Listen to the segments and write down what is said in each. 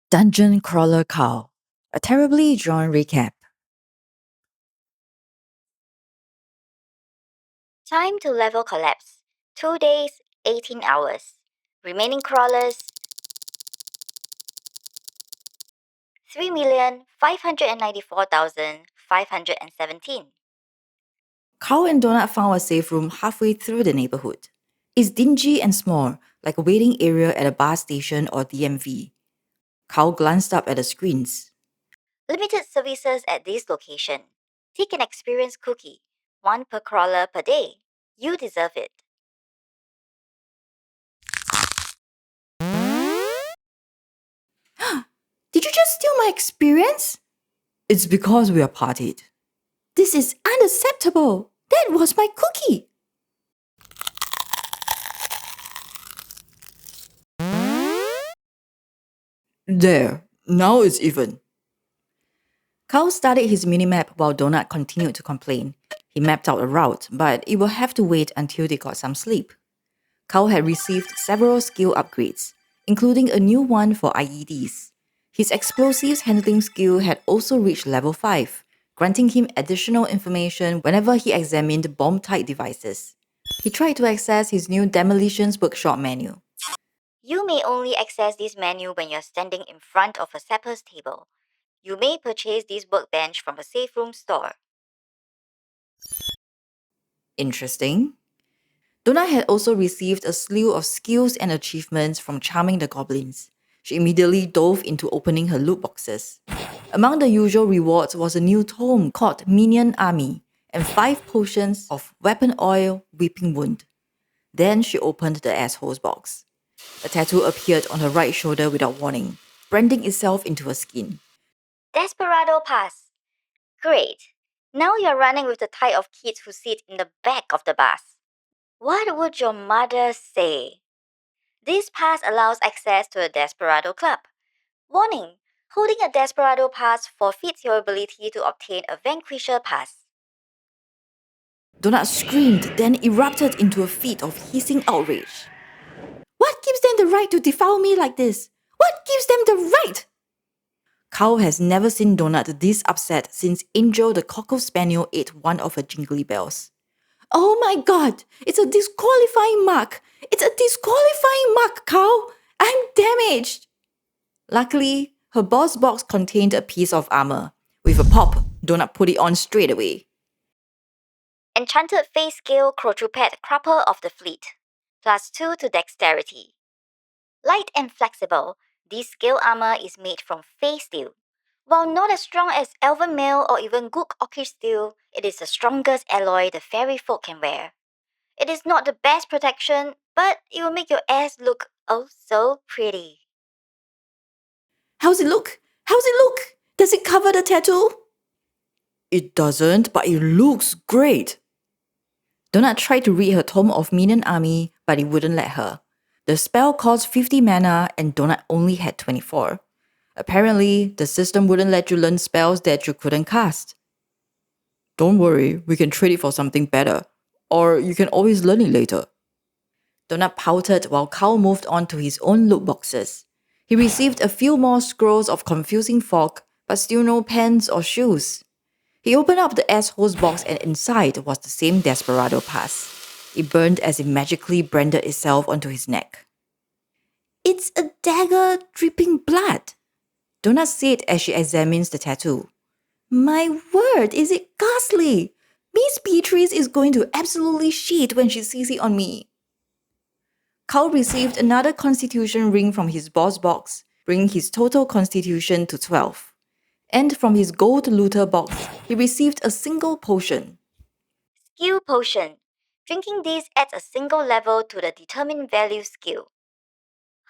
Dungeon Crawler Carl, a terribly drawn recap. Time to level collapse. 2 days, 18 hours. Remaining crawlers 3,594,517. Carl and Donut found a safe room halfway through the neighborhood. It's dingy and small, like a waiting area at a bar station or DMV. Carl glanced up at the screens. Limited services at this location. Take an experience cookie. 1 per crawler per day. You deserve it. Did you just steal my experience? It's because we are partied. This is unacceptable. That was my cookie. There, now it's even. Carl started his minimap while Donut continued to complain. He mapped out a route, but it will have to wait until they got some sleep. Carl had received several skill upgrades, including a new one for IEDs. His explosives handling skill had also reached level 5, granting him additional information whenever he examined bomb-tight devices. He tried to access his new Demolitions Workshop menu. You may only access this menu when you're standing in front of a sapper's table. You may purchase this workbench from a safe room store. Interesting. Donna had also received a slew of skills and achievements from charming the goblins. She immediately dove into opening her loot boxes. Among the usual rewards was a new tome called Minion Army and 5 potions of weapon oil weeping wound. Then she opened the asshole's box. A tattoo appeared on her right shoulder without warning, branding itself into her skin. Desperado Pass. Great. Now you're running with the type of kids who sit in the back of the bus. What would your mother say? This pass allows access to a Desperado Club. Warning! Holding a Desperado Pass forfeits your ability to obtain a Vanquisher Pass. Donut screamed, then erupted into a fit of hissing outrage. What gives them the right to devour me like this? What gives them the right? Carl has never seen Donut this upset since Angel the Cocker Spaniel ate one of her jingly bells. Oh my god! It's a disqualifying mark! It's a disqualifying mark, Carl! I'm damaged! Luckily, her boss box contained a piece of armor. With a pop, Donut put it on straight away. Enchanted Face Scale Quadruped Crapper of the Fleet. +2 to Dexterity. Light and flexible, this scale armor is made from Fey steel. While not as strong as Elven Mail or even Gook Orcish steel, it is the strongest alloy the fairy folk can wear. It is not the best protection, but it will make your ass look oh so pretty. How's it look? How's it look? Does it cover the tattoo? It doesn't, but it looks great. Donut tried to read her tome of Minion Army, but it wouldn't let her. The spell cost 50 mana and Donut only had 24. Apparently, the system wouldn't let you learn spells that you couldn't cast. Don't worry, we can trade it for something better. Or you can always learn it later. Donut pouted while Carl moved on to his own loot boxes. He received a few more scrolls of confusing fog, but still no pens or shoes. He opened up the asshole's box and inside was the same Desperado Pass. It burned as it magically branded itself onto his neck. It's a dagger dripping blood, Donut said as she examines the tattoo. My word, is it ghastly! Miss Beatrice is going to absolutely shit when she sees it on me. Carl received another constitution ring from his boss box, bringing his total constitution to 12. And from his gold looter box, he received a single potion. Skill Potion. Drinking this adds a single level to the determined value skill.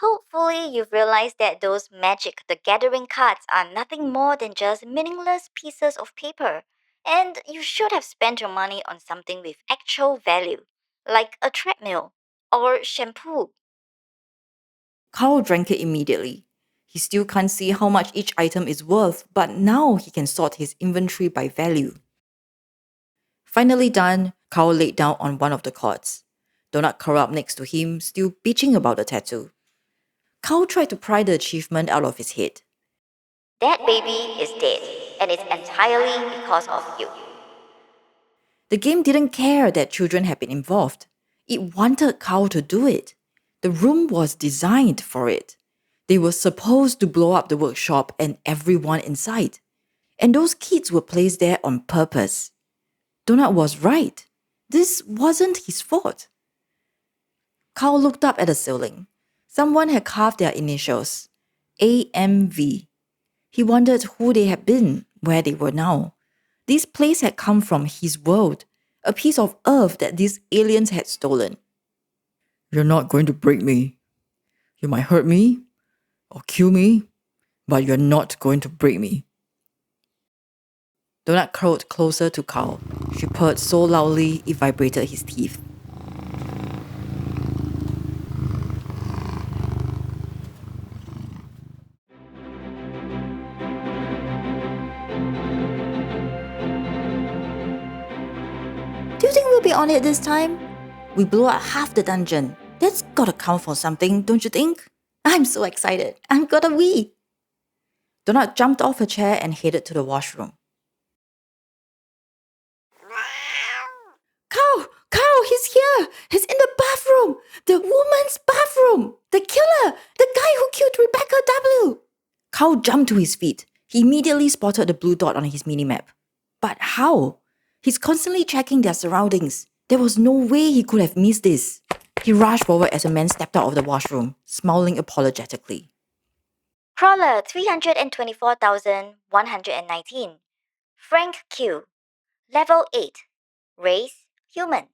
Hopefully you've realized that those Magic the Gathering cards are nothing more than just meaningless pieces of paper, and you should have spent your money on something with actual value, like a treadmill or shampoo. Carl drank it immediately. He still can't see how much each item is worth, but now he can sort his inventory by value. Finally done, Carl laid down on one of the cots. Donut curled up next to him, still bitching about the tattoo. Carl tried to pry the achievement out of his head. That baby is dead, and it's entirely because of you. The game didn't care that children had been involved. It wanted Carl to do it. The room was designed for it. They were supposed to blow up the workshop and everyone inside. And those kids were placed there on purpose. Donut was right. This wasn't his fault. Carl looked up at the ceiling. Someone had carved their initials, AMV. He wondered who they had been, where they were now. This place had come from his world, a piece of earth that these aliens had stolen. You're not going to break me. You might hurt me or kill me, but you're not going to break me. Donut curled closer to Carl. She purred so loudly it vibrated his teeth. Do you think we'll be on it this time? We blew out half the dungeon. That's gotta count for something, don't you think? I'm so excited. I'm gonna wee. Donut jumped off her chair and headed to the washroom. Carl, he's here. He's in the bathroom. The woman's bathroom. The killer. The guy who killed Rebecca W. Carl jumped to his feet. He immediately spotted the blue dot on his minimap. But how? He's constantly checking their surroundings. There was no way he could have missed this. He rushed forward as a man stepped out of the washroom, smiling apologetically. Crawler 324,119. Frank Q. Level 8. Race, human.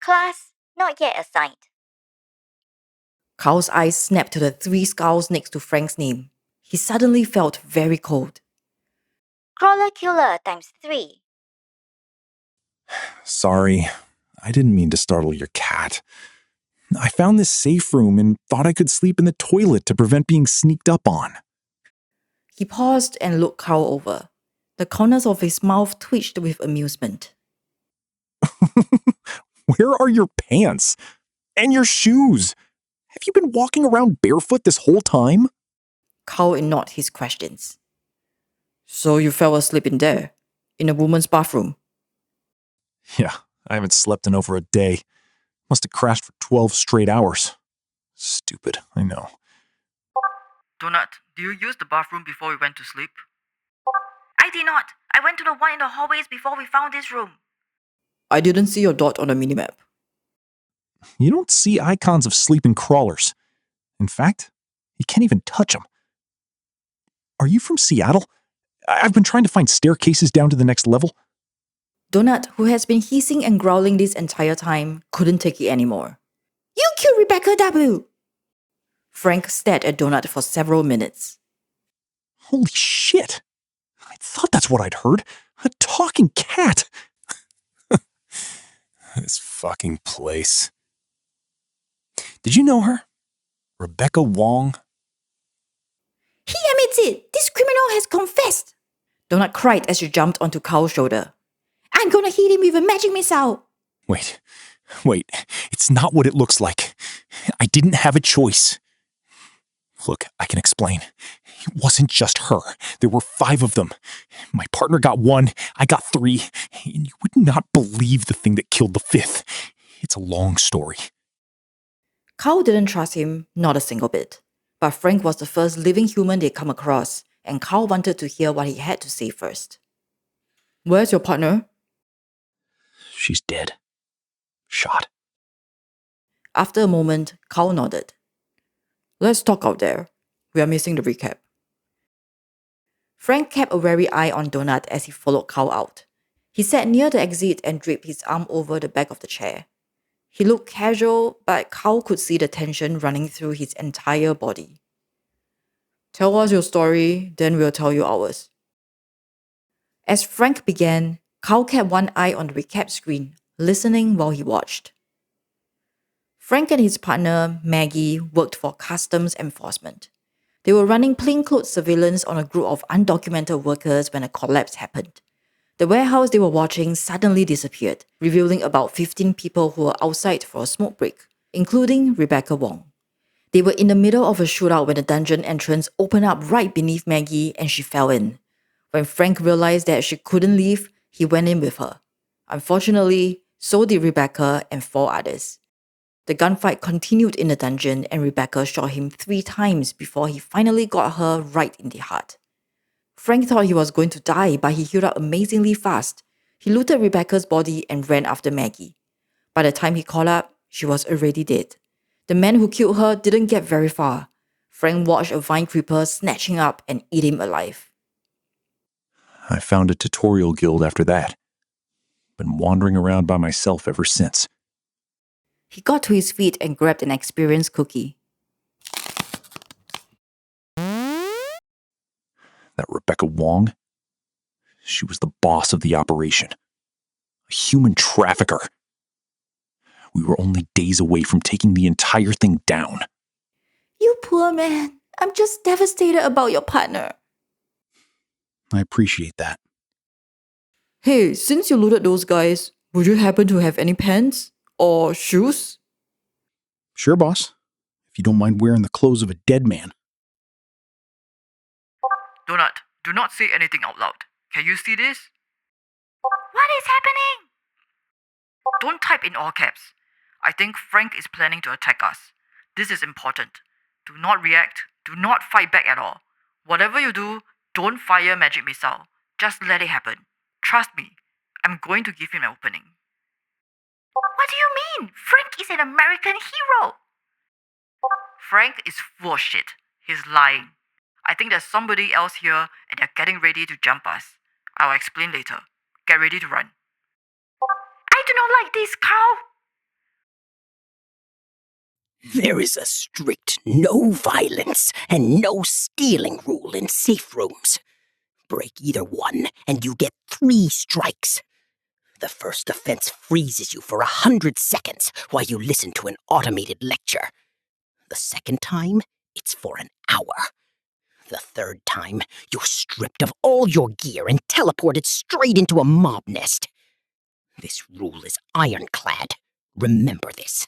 Class, not yet assigned. Carl's eyes snapped to the 3 skulls next to Frank's name. He suddenly felt very cold. Crawler Killer times 3. Sorry, I didn't mean to startle your cat. I found this safe room and thought I could sleep in the toilet to prevent being sneaked up on. He paused and looked Carl over. The corners of his mouth twitched with amusement. Where are your pants? And your shoes? Have you been walking around barefoot this whole time? Carl ignored his questions. So you fell asleep in there? In a woman's bathroom? Yeah, I haven't slept in over a day. Must have crashed for 12 straight hours. Stupid, I know. Donut, do you use the bathroom before we went to sleep? I did not. I went to the one in the hallways before we found this room. I didn't see your dot on the minimap. You don't see icons of sleeping crawlers. In fact, you can't even touch them. Are you from Seattle? I've been trying to find staircases down to the next level. Donut, who has been hissing and growling this entire time, couldn't take it anymore. You killed Rebecca W. Frank stared at Donut for several minutes. Holy shit! I thought that's what I'd heard. A talking cat! This fucking place. Did you know her? Rebecca Wong? He admits it! This criminal has confessed! Donut cried as she jumped onto Carl's shoulder. I'm gonna hit him with a magic missile! Wait, it's not what it looks like. I didn't have a choice. Look, I can explain. It wasn't just her. There were 5 of them. My partner got 1, I got 3, and you would not believe the thing that killed the 5th. It's a long story. Carl didn't trust him, not a single bit. But Frank was the first living human they'd come across, and Carl wanted to hear what he had to say first. Where's your partner? She's dead. Shot. After a moment, Carl nodded. Let's talk out there. We are missing the recap. Frank kept a wary eye on Donut as he followed Carl out. He sat near the exit and draped his arm over the back of the chair. He looked casual, but Carl could see the tension running through his entire body. Tell us your story, then we'll tell you ours. As Frank began, Carl kept one eye on the recap screen, listening while he watched. Frank and his partner, Maggie, worked for customs enforcement. They were running plainclothes surveillance on a group of undocumented workers when a collapse happened. The warehouse they were watching suddenly disappeared, revealing about 15 people who were outside for a smoke break, including Rebecca Wong. They were in the middle of a shootout when the dungeon entrance opened up right beneath Maggie and she fell in. When Frank realized that she couldn't leave, he went in with her. Unfortunately, so did Rebecca and 4 others. The gunfight continued in the dungeon and Rebecca shot him 3 times before he finally got her right in the heart. Frank thought he was going to die, but he healed up amazingly fast. He looted Rebecca's body and ran after Maggie. By the time he caught up, she was already dead. The man who killed her didn't get very far. Frank watched a vine creeper snatch him up and eat him alive. I found a tutorial guild after that. Been wandering around by myself ever since. He got to his feet and grabbed an experienced cookie. That Rebecca Wong? She was the boss of the operation. A human trafficker. We were only days away from taking the entire thing down. You poor man. I'm just devastated about your partner. I appreciate that. Hey, since you looted those guys, would you happen to have any pants? Or shoes? Sure, boss. If you don't mind wearing the clothes of a dead man. Donut, do not say anything out loud. Can you see this? What is happening? Don't type in all caps. I think Frank is planning to attack us. This is important. Do not react. Do not fight back at all. Whatever you do, don't fire magic missile. Just let it happen. Trust me. I'm going to give him an opening. What do you mean? Frank is an American hero. Frank is full of shit. He's lying. I think there's somebody else here and they're getting ready to jump us. I'll explain later. Get ready to run. I do not like this, Carl. There is a strict no violence and no stealing rule in safe rooms. Break either one and you get 3 strikes. The first offense freezes you for 100 seconds while you listen to an automated lecture. The second time, it's for an hour. The third time, you're stripped of all your gear and teleported straight into a mob nest. This rule is ironclad. Remember this.